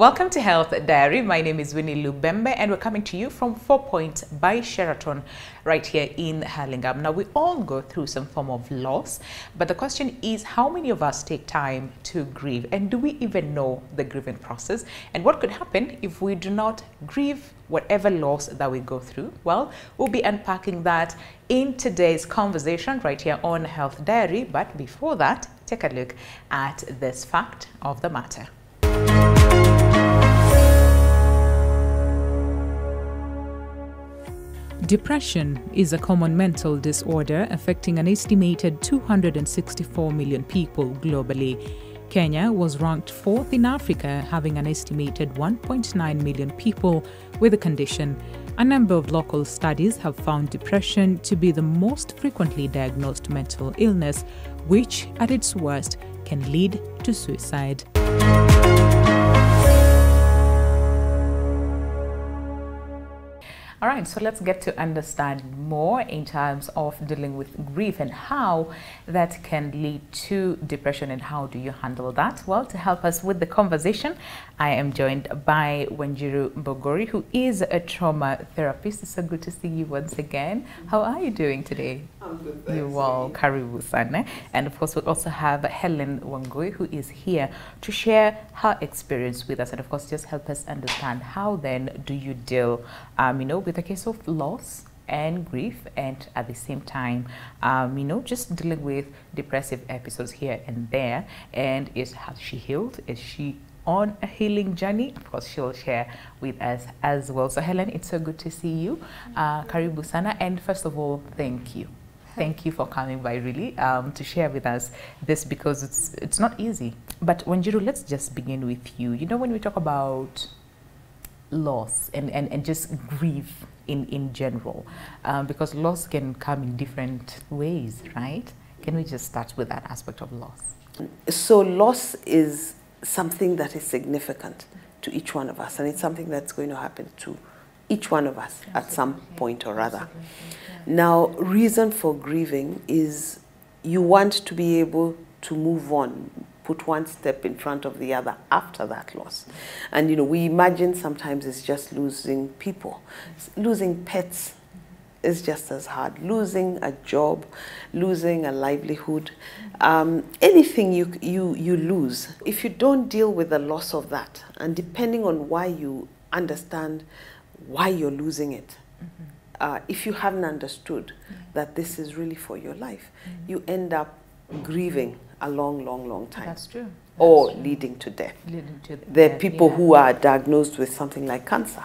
Welcome to Health Diary. My name is Winnie Lubembe and we're coming to you from 4 Points by Sheraton right here in Hurlingham. Now, we all go through some form of loss, but the question is how many of us take time to grieve, and do we even know the grieving process and what could happen if we do not grieve whatever loss that we go through? Well, we'll be unpacking that in today's conversation right here on Health Diary. But before that, take a look at this fact of the matter. Depression is a common mental disorder affecting an estimated 264 million people globally. Kenya was ranked 4th in Africa, having an estimated 1.9 million people with the condition. A number of local studies have found depression to be the most frequently diagnosed mental illness, which at its worst can lead to suicide. All right, so let's get to understand more in terms of dealing with grief and how that can lead to depression and how do you handle that. Well, to help us with the conversation, I am joined by Wanjiru Mbogori, who is a trauma therapist. It's so good to see you once again. How are you doing today? I'm good, thanks. You're well, karibu sana. And of course, we also have Helen Wangui, who is here to share her experience with us and of course just help us understand how then do you deal, with a case of loss and grief, and at the same time, just dealing with depressive episodes here and there. And has she healed? Is she on a healing journey? Of course, she'll share with us as well. So Helen, it's so good to see you. Karibu sana. And first of all, thank you. Thank you for coming by, really, to share with us this, because it's not easy. But Wanjiru, let's just begin with you. You know, when we talk about loss and just grief in general, because loss can come in different ways, right? Can we just start with that aspect of loss? So loss is something that is significant to each one of us, and it's something that's going to happen to each one of us at some point or other. Now, reason for grieving is you want to be able to move on, put one step in front of the other after that loss. And we imagine sometimes it's just losing people. Losing pets is just as hard. Losing a job, losing a livelihood, anything you lose. If you don't deal with the loss of that, and depending on why you understand why you're losing it, if you haven't understood that this is really for your life, you end up grieving a long time. That's true. Or leading to death. There are people who are diagnosed with something like cancer,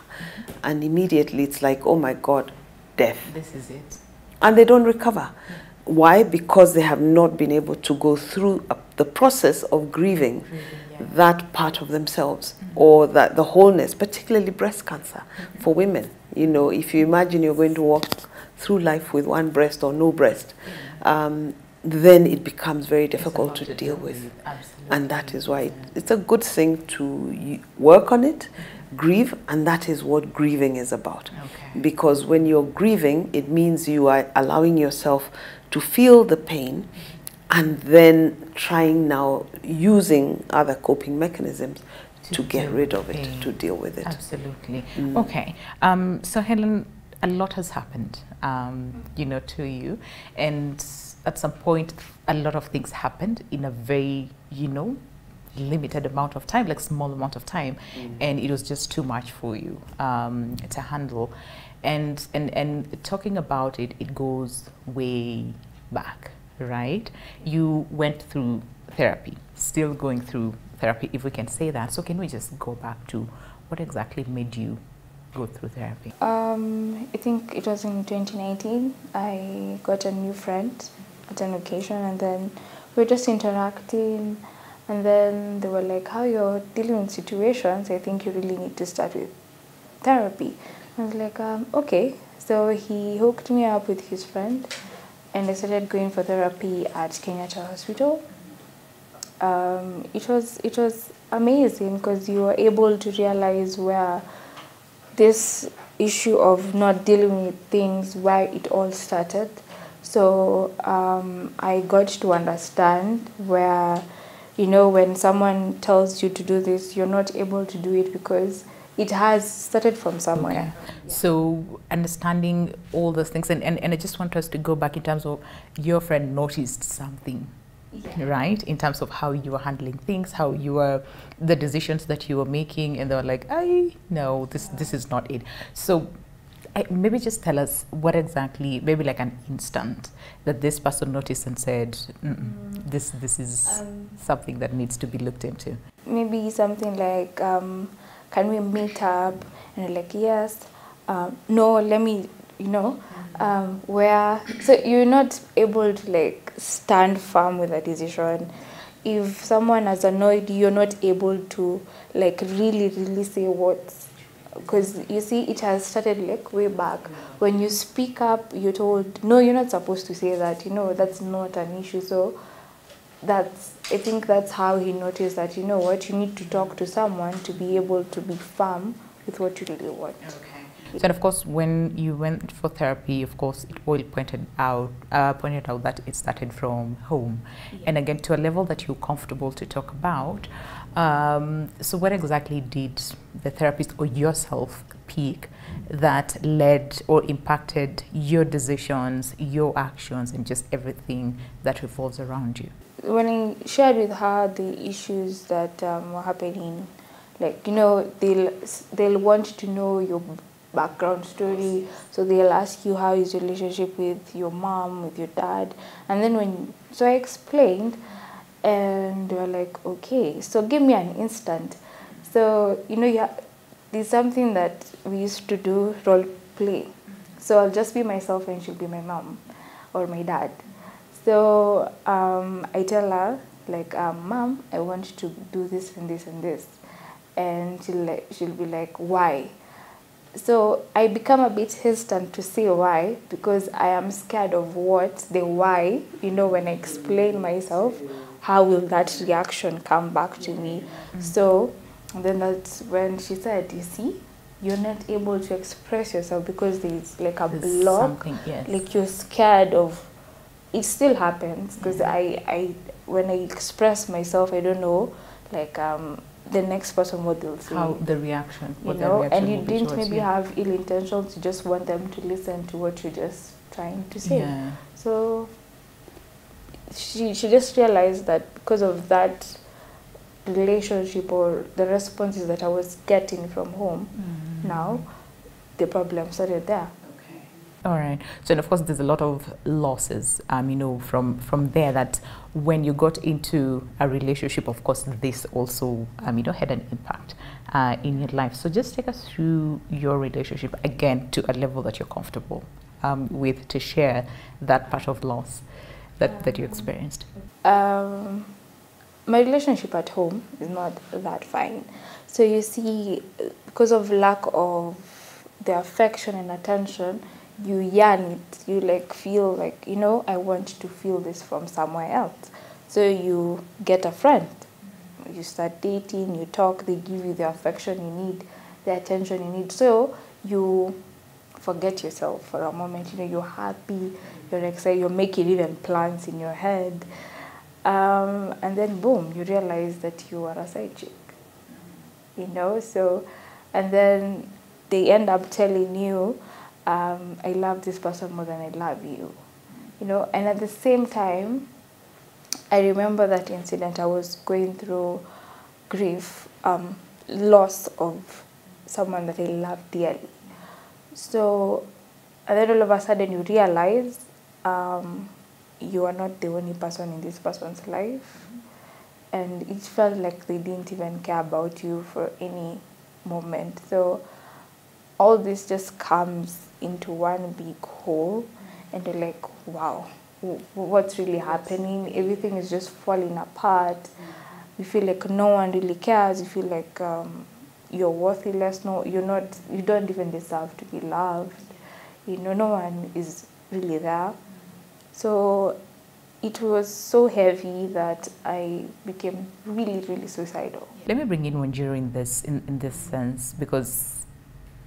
and immediately it's like, oh my God, death. This is it. And they don't recover. Why? Because they have not been able to go through the process of grieving that part of themselves, or the wholeness, particularly breast cancer for women. If you imagine you're going to walk through life with one breast or no breast, then it becomes very difficult to deal with. And that is why it's a good thing to work on it, grieve, and that is what grieving is about. Because when you're grieving, it means you are allowing yourself to feel the pain and then trying now using other coping mechanisms to get rid of it, to deal with it. Absolutely. Okay. So Helen, a lot has happened, to you, and at some point, a lot of things happened in a very, limited amount of time, like small amount of time, and it was just too much for you to handle. And talking about it, it goes way back, right? You went through therapy, still going through therapy, if we can say that. So can we just go back to what exactly made you go through therapy? I think it was in 2019. I got a new friend at an occasion, and then we were just interacting, and then they were like, how you're dealing with situations, I think you really need to start with therapy. I was like, okay. So he hooked me up with his friend, and I started going for therapy at Kenyatta Hospital. It was amazing because you were able to realize where this issue of not dealing with things, where it all started. So I got to understand where you know, when someone tells you to do this, you're not able to do it because it has started from somewhere. Okay. So understanding all those things, and I just want us to go back in terms of your friend noticed something, right? In terms of how you were handling things, how you were, the decisions that you were making, and they were like, I no, this is not it. So maybe just tell us what exactly, maybe like an instant that this person noticed and said, this is something that needs to be looked into. Maybe something like, can we meet up? And you're like, yes. No, let me, you know, where, so you're not able to like stand firm with a decision. If someone has annoyed you, you're not able to like really say what's, because you see it has started like way back. When you speak up, you're told, no, you're not supposed to say that, you know, that's not an issue. So that's, I think that's how he noticed that, you know what, you need to talk to someone to be able to be firm with what you really want. So, and of course, when you went for therapy, of course, it all pointed out that it started from home, and again to a level that you're comfortable to talk about. So, what exactly did the therapist or yourself pick that led or impacted your decisions, your actions, and just everything that revolves around you? When I shared with her the issues that were happening, like, you know, they'll want to know your background story, so they'll ask you how is your relationship with your mom, with your dad, and then so I explained, and they were like, okay, so give me an instant. So, you know, there's something that we used to do, role play. So I'll just be myself and she'll be my mom or my dad. So I tell her, like, Mom, I want to do this and this and this. And she'll be like, why? So I become a bit hesitant to say why, because I am scared of the why, you know, when I explain myself, how will that reaction come back to me? So then that's when she said, you see, you're not able to express yourself because there's like a block, yes. Like you're scared of, it still happens, because I when I express myself, I don't know, like, the next person what they'll say. How the reaction, you know, and you didn't maybe have ill intentions, you just want them to listen to what you're just trying to say. Yeah. So she just realized that because of that relationship or the responses that I was getting from home, now the problem started there. All right. So, and of course, there's a lot of losses, you know, from there, that when you got into a relationship, of course, this also, you know, had an impact in your life. So just take us through your relationship, again, to a level that you're comfortable with, to share that part of loss that you experienced. My relationship at home is not that fine. So you see, because of lack of the affection and attention, you yearn it, you like feel like, you know, I want to feel this from somewhere else. So you get a friend, you start dating, you talk, they give you the affection you need, the attention you need. So you forget yourself for a moment, you know, you're happy, you're excited, you're making even plans in your head. And then boom, you realize that you are a side chick, you know, so, and then they end up telling you, I love this person more than I love you, you know. And at the same time, I remember that incident. I was going through grief, loss of someone that I loved dearly. So, and then all of a sudden you realize you are not the only person in this person's life, and it felt like they didn't even care about you for any moment. So all this just comes into one big hole, and you're like, wow, what's really happening? Everything is just falling apart. You feel like no one really cares. You feel like you're worthless. No, you're not. You don't even deserve to be loved. You know, no one is really there. So it was so heavy that I became really suicidal. Let me bring in Wanjiru in this sense, because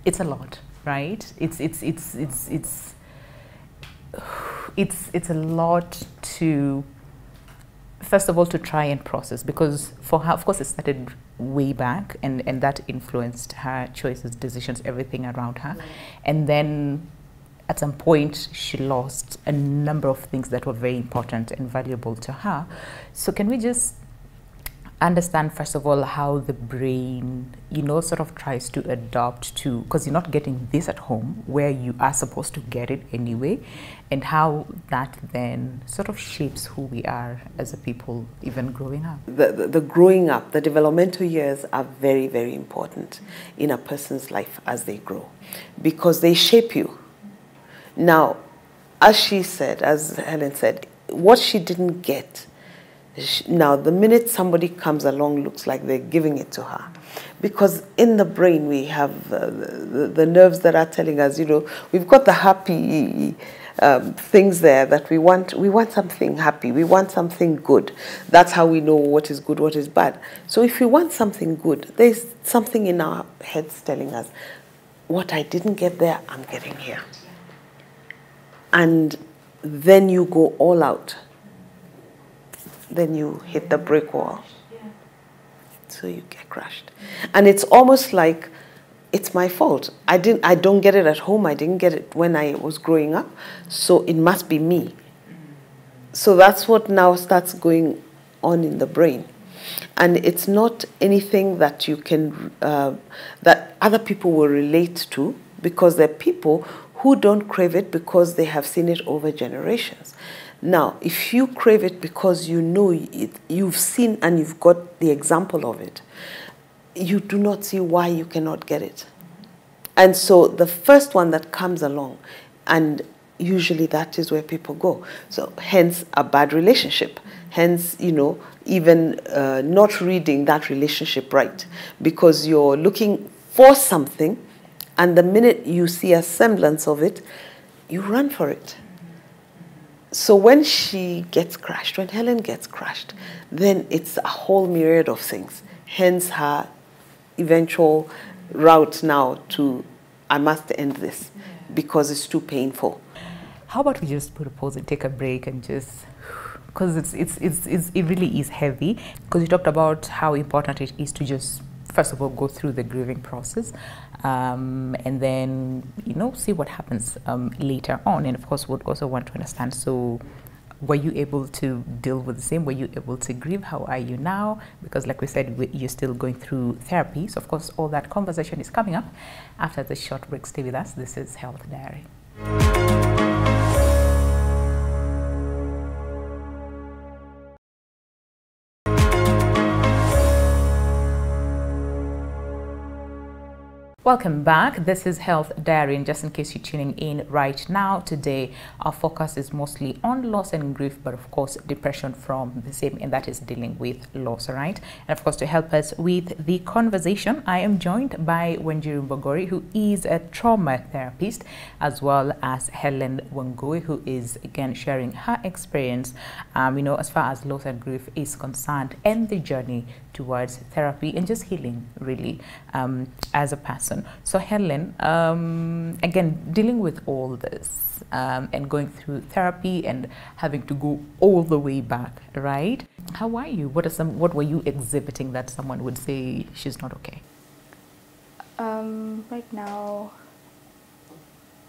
it's a lot, right? It's a lot to first of all, to try and process, because for her, of course, it started way back, and that influenced her choices, decisions, everything around her. And then at some point, she lost a number of things that were very important and valuable to her. So can we just understand, first of all, how the brain, you know, sort of tries to adapt to, because you're not getting this at home where you are supposed to get it anyway, and how that then sort of shapes who we are as a people, even growing up. The growing up, the developmental years are very, very important in a person's life as they grow, because they shape you. Now, as she said, as Helen said, what she didn't get, now, the minute somebody comes along, looks like they're giving it to her. Because in the brain, we have the nerves that are telling us, you know, we've got the happy things there that we want something happy. We want something good. That's how we know what is good, what is bad. So if we want something good, there's something in our heads telling us, what I didn't get there, I'm getting here. And then you go all out. Then you hit the brick wall. So you get crushed. And it's almost like it's my fault. I don't get it at home. I didn't get it when I was growing up. So it must be me. So that's what now starts going on in the brain. And it's not anything that you can, that other people will relate to, because they're people who don't crave it because they have seen it over generations. Now, if you crave it because you know it, you've seen and you've got the example of it, you do not see why you cannot get it. And so the first one that comes along, and usually that is where people go. So hence a bad relationship. Hence, you know, even not reading that relationship right, because you're looking for something, and the minute you see a semblance of it, you run for it. So when she gets crushed, when Helen gets crushed, then it's a whole myriad of things. Hence her eventual route now to, I must end this because it's too painful. How about we just put a pause and take a break and just, because it really is heavy, because you talked about how important it is to just, first of all, go through the grieving process, and then, you know, see what happens later on. And of course, we'd also want to understand, so were you able to deal with the same? Were you able to grieve? How are you now? Because like we said, you're still going through therapy. So of course, all that conversation is coming up after the short break. Stay with us. This is Health Diary. Welcome back. This is Health Diary, and just in case you're tuning in right now, today our focus is mostly on loss and grief, but of course depression from the same, and that is dealing with loss, right? And of course, to help us with the conversation, I am joined by Winnie Mbogori, who is a trauma therapist, as well as Helen Wangui, who is again sharing her experience, you know, as far as loss and grief is concerned, and the journey towards therapy and just healing, really, as a person. So Helen, again, dealing with all this and going through therapy and having to go all the way back, right? How are you? What were you exhibiting that someone would say she's not okay? Right now,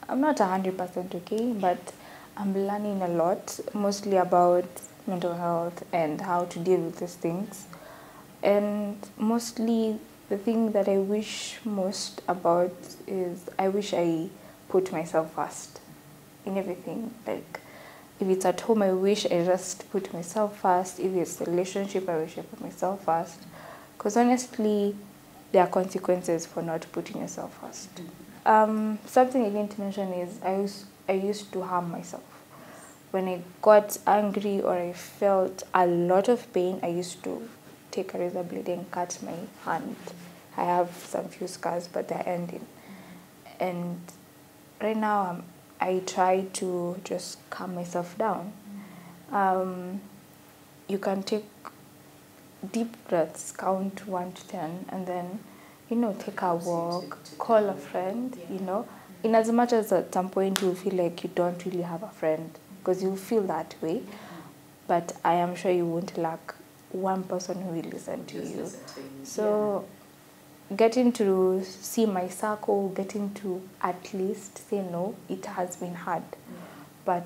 I'm not 100% okay, but I'm learning a lot, mostly about mental health and how to deal with these things. And mostly the thing that I wish most about is I wish I put myself first in everything. Like if it's at home, I wish I just put myself first. If it's a relationship, I wish I put myself first. Because honestly, there are consequences for not putting yourself first. Something I didn't mention is I used to harm myself. When I got angry or I felt a lot of pain, I used to take a razor blade and cut my hand. I have some few scars, but they're ending. And right now, I try to just calm myself down. You can take deep breaths, count 1 to 10, and then, you know, take a walk, call a friend, you know. In as much as at some point you feel like you don't really have a friend, because you feel that way. but I am sure you won't lack one person who will listen to you. So getting to see my circle, getting to at least say no, it has been hard. But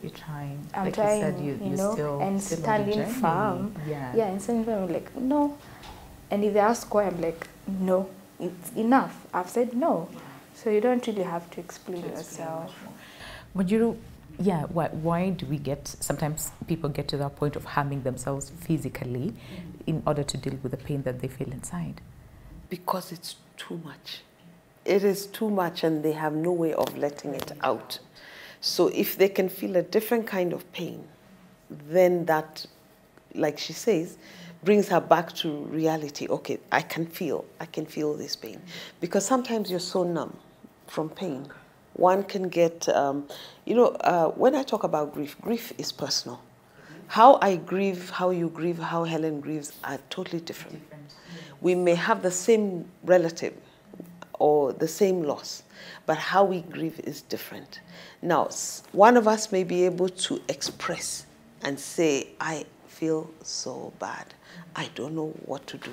you're trying. I'm like trying, you said, you know, still, and still standing firm. Yeah. And standing firm, I'm like, no. And if they ask why, I'm like, no, it's enough. I've said no. So you don't really have to explain yourself. But why do we sometimes people get to that point of harming themselves physically in order to deal with the pain that they feel inside? Because it's too much. It is too much and they have no way of letting it out. So if they can feel a different kind of pain, then that, like she says, brings her back to reality. Okay, I can feel this pain. Because sometimes you're so numb from pain. One can get, when I talk about grief, grief is personal. How I grieve, how you grieve, how Helen grieves are totally different. We may have the same relative or the same loss, but how we grieve is different. Now, one of us may be able to express and say, I feel so bad. I don't know what to do.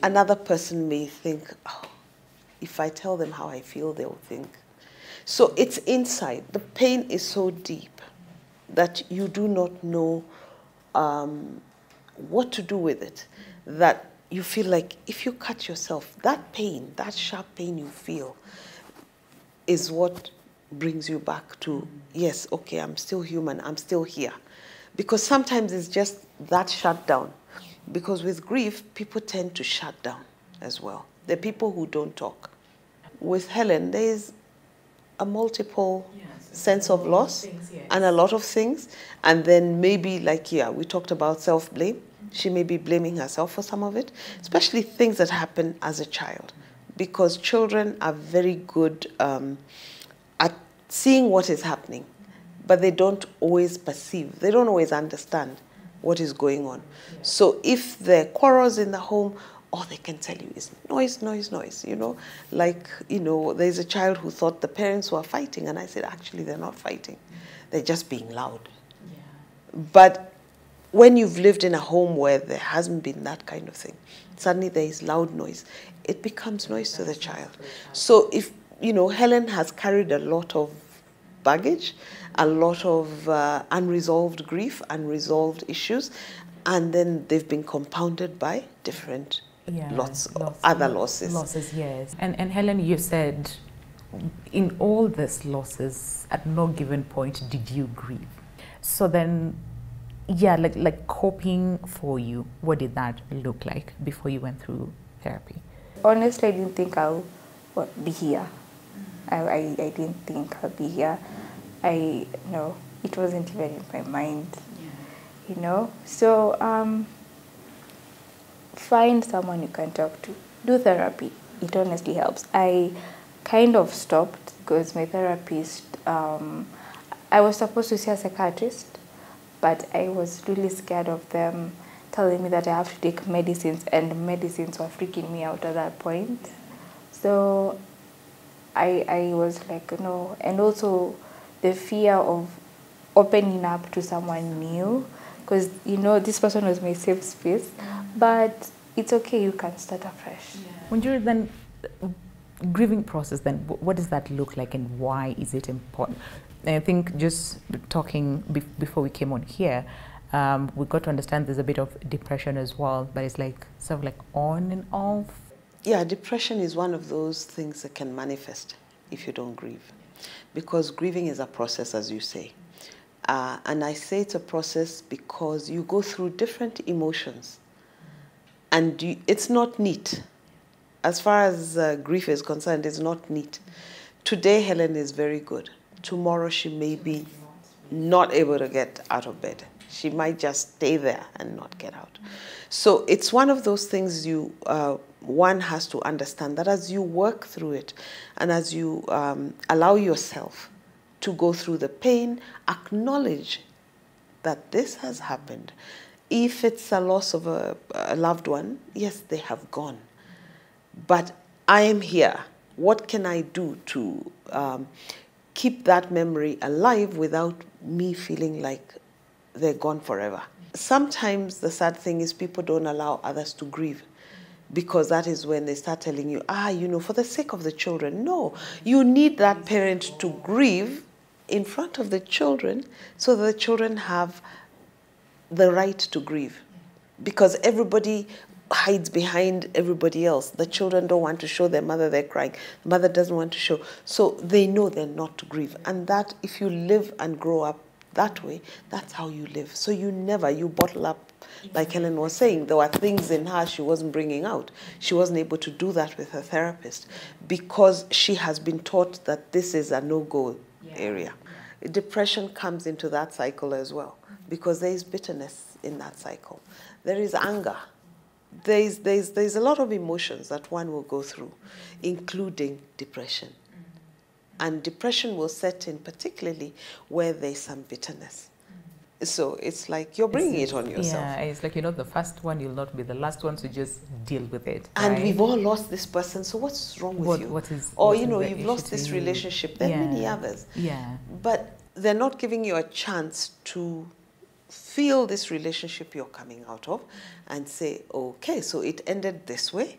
Another person may think, oh, if I tell them how I feel, they'll think. So it's inside. The pain is so deep that you do not know what to do with it, that you feel like if you cut yourself, that pain, that sharp pain you feel is what brings you back to, yes, okay, I'm still human, I'm still here. Because sometimes it's just that shutdown. Because with grief, people tend to shut down as well. There are people who don't talk. With Helen, there is a multiple sense of loss and a lot of things. And then maybe, like, we talked about self-blame. She may be blaming herself for some of it, especially things that happen as a child. Because children are very good at seeing what is happening, but they don't always perceive. They don't always understand what is going on. So if there are quarrels in the home, all they can tell you is noise, noise, noise, Like, there's a child who thought the parents were fighting, and I said, actually, they're not fighting. They're just being loud. Yeah. But when you've lived in a home where there hasn't been that kind of thing, suddenly there is loud noise, it becomes noise to the child. So if, Helen has carried a lot of baggage, a lot of unresolved grief, unresolved issues, and then they've been compounded by different other losses. Losses, yes. And Helen, you said in all these losses, at no given point did you grieve. So then, like coping for you, what did that look like before you went through therapy? Honestly, I didn't think I'll be here. I didn't think I'll be here. It wasn't even in my mind. So find someone you can talk to. Do therapy. It honestly helps. I kind of stopped because my therapist, I was supposed to see a psychiatrist, but I was really scared of them telling me that I have to take medicines, and medicines were freaking me out at that point. So I was like, no. And also the fear of opening up to someone new, because, this person was my safe space. But it's okay, you can start afresh. Yeah. When you're then grieving process, then what does that look like, and why is it important? And I think just talking before we came on here, we got to understand there's a bit of depression as well, but it's like sort of like on and off. Yeah, depression is one of those things that can manifest if you don't grieve, because grieving is a process, as you say. And I say it's a process because you go through different emotions, and it's not neat. As far as grief is concerned, it's not neat. Today, Helen is very good. Tomorrow, she may be not able to get out of bed. She might just stay there and not get out. So it's one of those things one has to understand, that as you work through it and as you allow yourself to go through the pain, acknowledge that this has happened. If it's a loss of a loved one, yes, they have gone. But I am here. What can I do to keep that memory alive without me feeling like they're gone forever. Sometimes the sad thing is people don't allow others to grieve, because that is when they start telling you, for the sake of the children. No, you need that parent to grieve in front of the children so that the children have the right to grieve. Because everybody hides behind everybody else. The children don't want to show their mother they're crying. The mother doesn't want to show. So they know they're not to grieve. And that, if you live and grow up that way, that's how you live. So you bottle up. Like Helen was saying, there were things in her she wasn't bringing out. She wasn't able to do that with her therapist because she has been taught that this is a no-go area. Depression comes into that cycle as well because there is bitterness in that cycle. There is anger. There's a lot of emotions that one will go through, including depression. And depression will set in particularly where there's some bitterness. So it's like you're bringing it on yourself. Yeah, it's like, the first one, you'll not be the last one to just deal with it. And right? we've all lost this person, so what's wrong with you? Or, you've lost this relationship. There are many others. Yeah. But they're not giving you a chance to feel this relationship you're coming out of and say, okay, so it ended this way.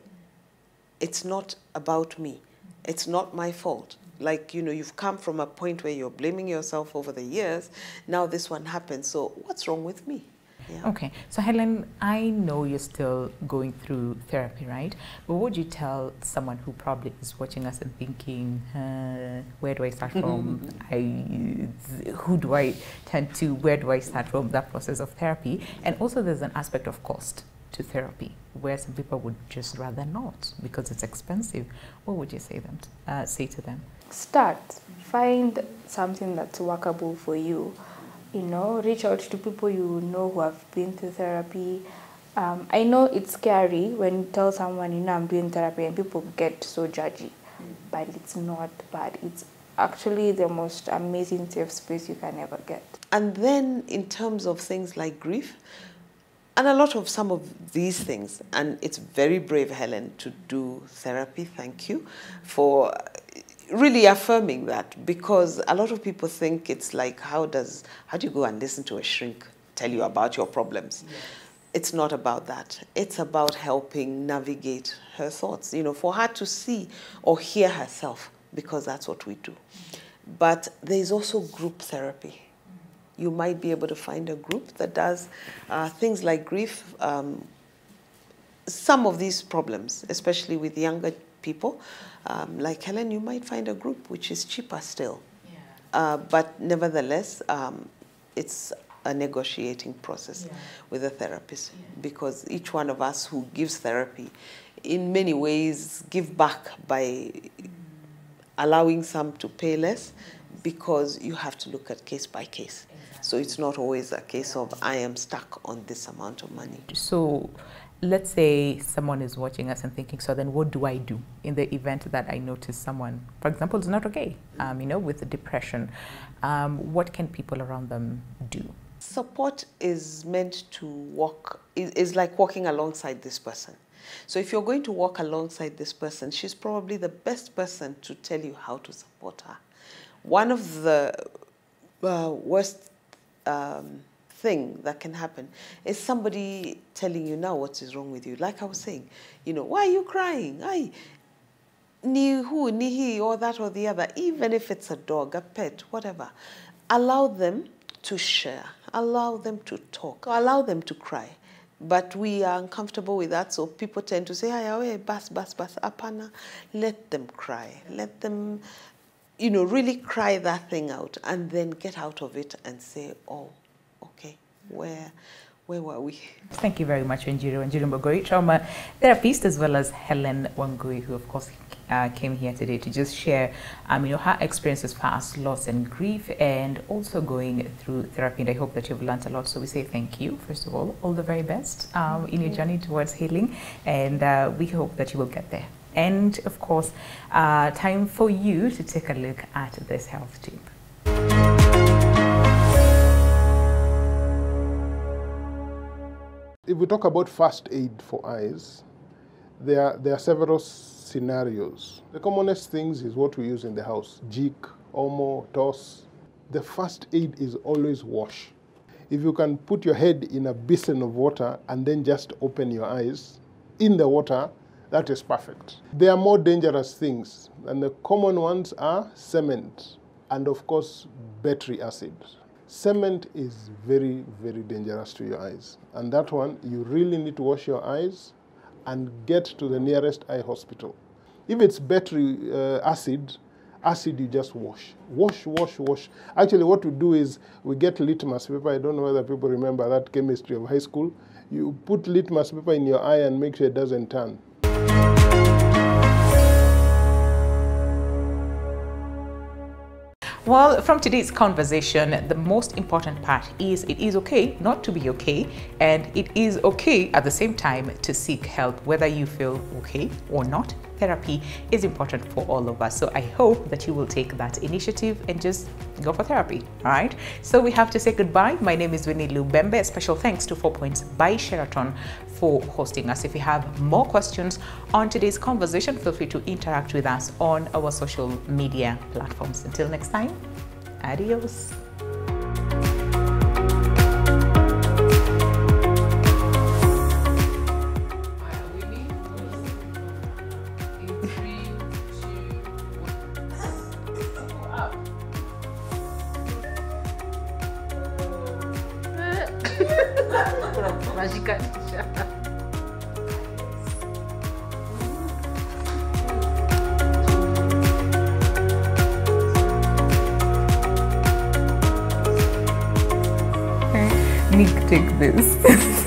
It's not about me. It's not my fault. Like, you've come from a point where you're blaming yourself over the years. Now this one happened. So what's wrong with me? Yeah. Okay. So Helen, I know you're still going through therapy, right? But what would you tell someone who probably is watching us and thinking, where do I start from? Who do I turn to? Where do I start from that process of therapy? And also there's an aspect of cost to therapy where some people would just rather not because it's expensive. What would you say to them? Start. Find something that's workable for you. Reach out to people who have been through therapy. I know it's scary when you tell someone, I'm doing therapy and people get so judgy, but it's not bad. It's actually the most amazing safe space you can ever get. And then in terms of things like grief, and a lot of some of these things, and it's very brave, Helen, to do therapy. Thank you for really affirming that, because a lot of people think it's like, how do you go and listen to a shrink tell you about your problems? Yes. It's not about that. It's about helping navigate her thoughts, for her to see or hear herself, because that's what we do. But there's also group therapy. You might be able to find a group that does things like grief. Some of these problems, especially with younger people, like Helen, you might find a group which is cheaper still. Yeah. But nevertheless, it's a negotiating process with a therapist, because each one of us who gives therapy, in many ways, give back by allowing some to pay less, because you have to look at case by case. Exactly. So it's not always a case of I am stuck on this amount of money. So let's say someone is watching us and thinking, so then what do I do in the event that I notice someone, for example, is not okay, with depression? What can people around them do? Support is meant to is like walking alongside this person. So if you're going to walk alongside this person, she's probably the best person to tell you how to support her. One of the worst thing that can happen is somebody telling you now what is wrong with you. Like I was saying, why are you crying? Ni who, ni he, or that or the other. Even if it's a dog, a pet, whatever. Allow them to share. Allow them to talk. Allow them to cry. But we are uncomfortable with that, so people tend to say, bas, apana. Let them cry. Let them, really cry that thing out, and then get out of it and say, oh, okay, where were we? Thank you very much, Wanjiru Mbogoi, trauma therapist, as well as Helen Wangui, who of course came here today to just share, her experiences, past loss and grief, and also going through therapy. And I hope that you've learned a lot. So we say thank you, first of all the very best in your journey towards healing, and we hope that you will get there. And of course, time for you to take a look at this health tip. If we talk about first aid for eyes, there are several scenarios. The commonest things is what we use in the house: Jik, Omo, Toss. The first aid is always wash. If you can put your head in a basin of water and then just open your eyes in the water, that is perfect. There are more dangerous things, and the common ones are cement and, of course, battery acid. Cement is very, very dangerous to your eyes. And that one, you really need to wash your eyes and get to the nearest eye hospital. If it's battery acid you just wash. Wash. Actually, what we do is we get litmus paper. I don't know whether people remember that chemistry of high school. You put litmus paper in your eye and make sure it doesn't turn. Well, from today's conversation, the most important part is it is okay not to be okay, and it is okay at the same time to seek help, whether you feel okay or not. Therapy is important for all of us. So I hope that you will take that initiative and just go for therapy. All right. So we have to say goodbye. My name is Winnie Lubembe. A special thanks to 4 Points by Sheraton for hosting us. If you have more questions on today's conversation, feel free to interact with us on our social media platforms. Until next time, adios. Nick, take this.